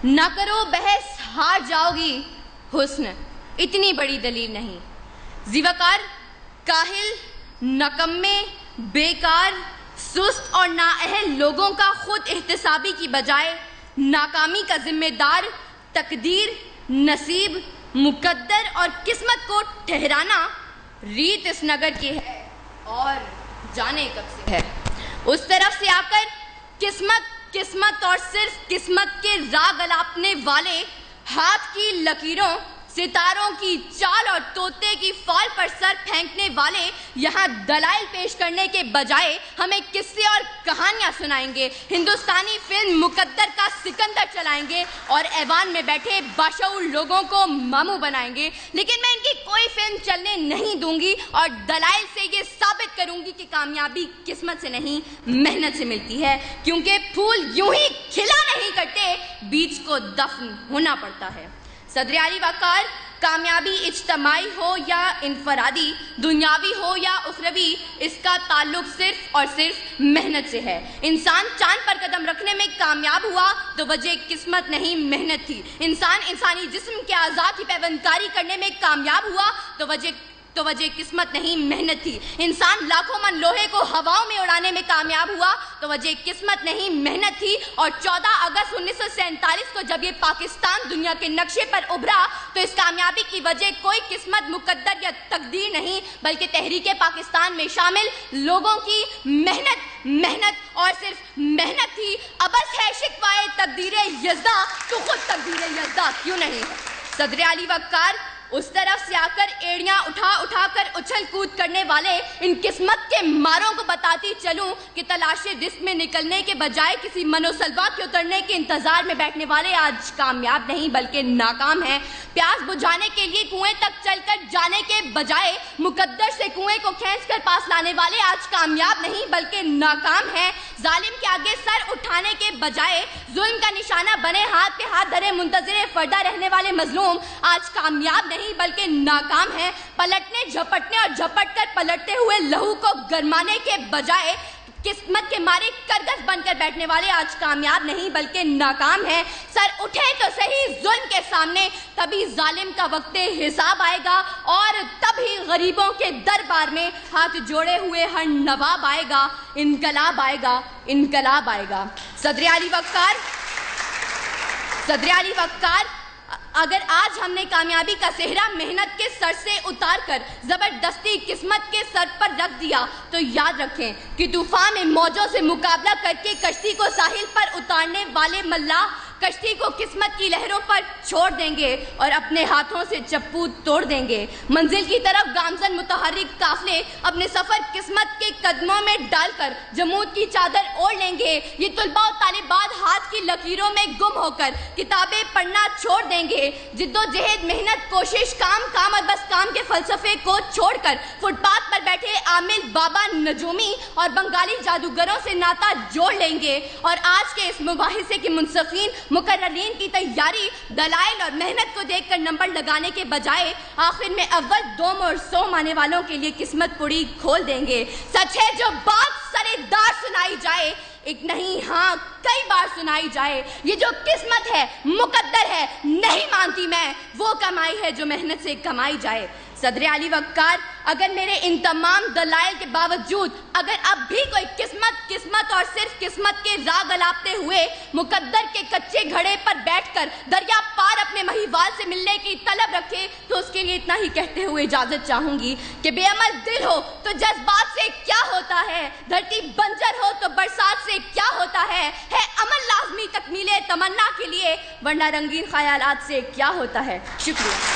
نہ کرو بحث ہار جاؤ گی، حسن اتنی بڑی دلیل نہیں۔ زیوکار، کاہل، نکمے، بیکار، سست اور نااہل لوگوں کا خود احتسابی کی بجائے ناکامی کا ذمہ دار تقدیر، نصیب، مقدر اور قسمت کو ٹھہرانا ریت اس نگر کی ہے اور جانے کب سے ہے۔ اس طرف سے آ کر قسمت اور صرف قسمت کے راگ الاپنے والے ہاتھ کی لکیروں، ستاروں کی چال اور طوطے کی فال پر سر پھینکنے والے یہاں دلائل پیش کرنے کے بجائے ہمیں قصے اور کہانیاں سنائیں گے، ہندوستانی فلم مقدر کا سکندر چلائیں گے اور ایوان میں بیٹھے باشعور لوگوں کو ماموں بنائیں گے، لیکن میں ان کی کوئی فلم چلنے نہیں دوں گی اور دلائل سے یہ ثابت کروں گی کہ کامیابی قسمت سے نہیں محنت سے ملتی ہے، کیونکہ پھول یوں ہی کھلا نہیں کرتے، بیج کو دفن ہونا پڑتا ہے۔ صدر اعلی وقار، کامیابی اجتماعی ہو یا انفرادی، دنیاوی ہو یا اخروی، اس کا تعلق صرف اور صرف محنت سے ہے۔ انسان چاند پر قدم رکھنے میں کامیاب ہوا تو وجہ قسمت نہیں محنت تھی۔ انسان انسانی جسم کے اعضاء کی پیوندکاری کرنے میں کامیاب ہوا تو وجہ قسمت نہیں محنت تھی۔ انسان لاکھوں من لوہے کو ہواؤں میں اڑانے میں کامیاب ہوا تو وجہ قسمت نہیں محنت تھی۔ اور 14 اگست 1947 کو جب یہ پاکستان دنیا کے نقشے پر ابھرا تو اس کامیابی کی وجہ کوئی قسمت، مقدر یا تقدیر نہیں بلکہ تحریک پاکستان میں شامل لوگوں کی محنت اور صرف محنت تھی۔ ابس ہے شکوائے تقدیر یزداں تو خود تقدیر یزداں کیوں نہیں ہے۔ صدر اعلی وقار، اس طرف سے آ کر ایڑیاں اٹھا کر اچھل کود کرنے والے ان قسمت کے ماروں کو بتاتی چلوں کہ تلاش رزق میں نکلنے کے بجائے کسی منوسلوا کے اترنے کے انتظار میں بیٹھنے والے آج کامیاب نہیں بلکہ ناکام ہیں۔ پیاس بجھانے کے لیے کنویں تک چل کر جانے کے بجائے مقدر سے کنویں کو کھینچ کر پاس لانے والے آج کامیاب نہیں بلکہ ناکام ہیں۔ ظالم کے آگے سر اٹھانے کے بجائے ظلم کا نشانہ بنے ہاتھ پہ ہاتھ دھرے منتظر فردہ رہنے والے مظلوم آج کامیاب نہیں بلکہ ناکام ہیں۔ پلٹنے، جھپٹنے اور جھپٹ کر پلٹتے ہوئے لہو کو گرمانے کے بجائے قسمت کے مارے کرگس بن کر بیٹھنے والے آج کامیاب نہیں بلکہ ناکام ہیں۔ سر اٹھے تو صحیح ظلم کے سامنے، تبھی ظالم کا وقت حساب آئے گا اور تبھی غریبوں کے دربار میں ہاتھ جوڑے ہوئے ہر نواب آئے گا، انقلاب آئے گا، انقلاب آئے گا۔ صدر اعلی وقار، اگر آج ہم نے کامیابی کا صحرا محنت کے سر سے اتار کر زبردستی قسمت کے سر پر رکھ دیا تو یاد رکھیں کہ طوفان میں موجوں سے مقابلہ کر کے کشتی کو ساحل پر اتارنے والے ملاح کشتی کو قسمت کی لہروں پر چھوڑ دیں گے اور اپنے ہاتھوں سے چپو توڑ دیں گے۔ منزل کی طرف گامزن متحرک قافلے اپنے سفر قسمت کے قدموں میں ڈال کر جمود کی چادر اوڑھ لیں گے۔ یہ طلباء و طالبات ہاتھ کی لکیروں میں گم ہو کر کتابیں پڑھنا چھوڑ دیں گے۔ جد و جہد، محنت، کوشش، کام اور بس کام کے فلسفے کو چھوڑ کر فٹ پاتھ پر بیٹھے عامل بابا نجومی اور بنگالی جادوگروں سے ناطہ جوڑ لیں گے اور آج کے اس مباحثے کے منصفین مقررین کی تیاری دلائل اور محنت کو دیکھ کر نمبر لگانے کے بجائے آخر میں اول، دوم اور سوم آنے والوں کے لیے قسمت پڑی کھول دیں گے۔ سچ ہے جو بات سرے دار سنائی جائے، ایک نہیں ہاں کئی بار سنائی جائے، یہ جو قسمت ہے، مقدر ہے، نہیں مانتی میں، وہ کمائی ہے جو محنت سے کمائی جائے۔ صدر اعلی وقار، اگر میرے ان تمام دلائل کے باوجود اگر اب بھی کوئی قسمت اور صرف قسمت کے راگ الاپتے ہوئے مقدر کے کچے گھڑے پر بیٹھ کر دریا پار اپنے مہیوال سے ملنے کی طلب رکھے تو اس کے لیے اتنا ہی کہتے ہوئے اجازت چاہوں گی کہ بے عمل دل ہو تو جذبات سے کیا ہوتا ہے، دھرتی بنجر ہو تو برسات سے کیا ہوتا ہے عمل لازمی تکمیل تمنا کے لیے، ورنہ رنگین خیالات سے کیا ہوتا ہے۔ شکریہ۔